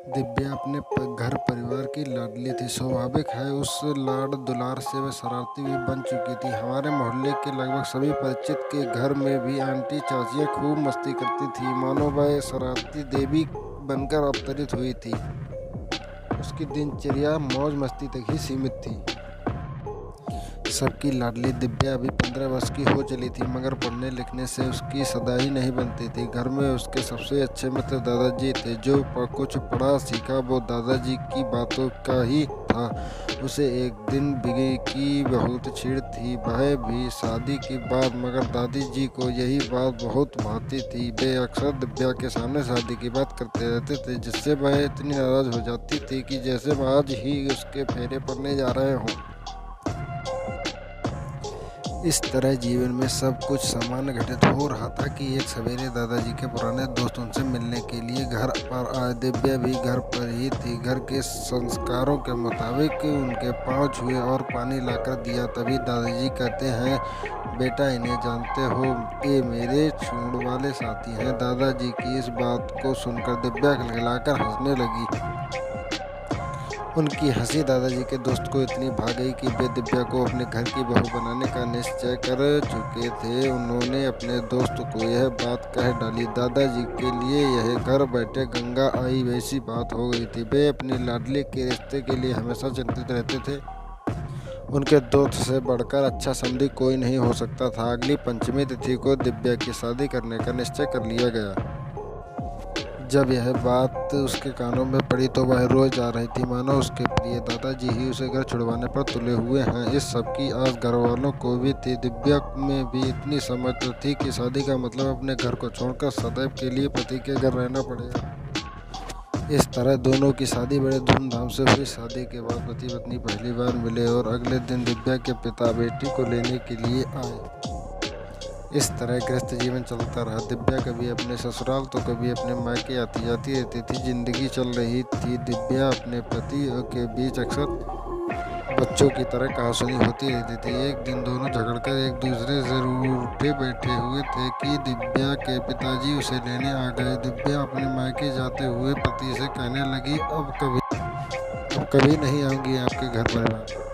दिव्या अपने घर परिवार की लाडली थी। स्वाभाविक है उस लाड दुलार से वह शरारती भी बन चुकी थी। हमारे मोहल्ले के लगभग सभी परिचित के घर में भी आंटी चाचियाँ खूब मस्ती करती थी, मानो वह शरारती देवी बनकर अवतरित हुई थी। उसकी दिनचर्या मौज मस्ती तक ही सीमित थी। सबकी लाडली दिव्या अभी 15 वर्ष की हो चली थी, मगर पढ़ने लिखने से उसकी सदाई नहीं बनती थी। घर में उसके सबसे अच्छे मित्र दादाजी थे। जो कुछ पढ़ा सीखा वो दादाजी की बातों का ही था। उसे एक दिन बिगी की बहुत चिढ़ थी, वह भी शादी के बाद, मगर दादी जी को यही बात बहुत भाती थी। वे अक्सर दिव्या के सामने शादी की बात करते रहते थे, जिससे वह इतनी नाराज हो जाती थी कि जैसे आज ही उसके फेरे पड़ने जा रहे हों। इस तरह जीवन में सब कुछ सामान्य घटित हो रहा था कि एक सवेरे दादाजी के पुराने दोस्त उनसे मिलने के लिए घर पर आए। दिव्या भी घर पर ही थी। घर के संस्कारों के मुताबिक उनके पांव छुए और पानी लाकर दिया। तभी दादाजी कहते हैं, बेटा इन्हें जानते हो, ये मेरे छोड़ वाले साथी हैं। दादाजी की इस बात को सुनकर दिव्या खिलखिलाकर हंसने लगी। उनकी हंसी दादाजी के दोस्त को इतनी भा गई कि वे दिव्या को अपने घर की बहू बनाने का निश्चय कर चुके थे। उन्होंने अपने दोस्त को यह बात कह डाली। दादाजी के लिए यह घर बैठे गंगा आई वैसी बात हो गई थी। वे अपनी लाडली के रिश्ते के लिए हमेशा चिंतित रहते थे। उनके दोस्त से बढ़कर अच्छा समधी कोई नहीं हो सकता था। अगली पंचमी तिथि को दिव्या की शादी करने का निश्चय कर लिया गया। जब यह बात उसके कानों में पड़ी तो वह रोज आ रही थी, मानो उसके प्रिय दादाजी ही उसे घर छुड़वाने पर तुले हुए हैं। इस सब की आस घर वालों को भी थी। दिव्या में भी इतनी समझ तो थी कि शादी का मतलब अपने घर को छोड़कर सदैव के लिए पति के घर रहना पड़ेगा। इस तरह दोनों की शादी बड़े धूमधाम से हुई। शादी के बाद पति पत्नी पहली बार मिले और अगले दिन दिव्या के पिता बेटी को लेने के लिए आए। इस तरह गृहस्थ जीवन चलता रहा। दिव्या कभी अपने ससुराल तो कभी अपने मायके आती जाती रहती थी। जिंदगी चल रही थी। दिव्या अपने पति के बीच अक्सर बच्चों की तरह कहासुनी होती रहती थी। एक दिन दोनों झगड़कर एक दूसरे से रूठे बैठे हुए थे कि दिव्या के पिताजी उसे लेने आ गए। दिव्या अपने मायके जाते हुए पति से कहने लगी, अब कभी नहीं आऊंगी आपके घर परिवार।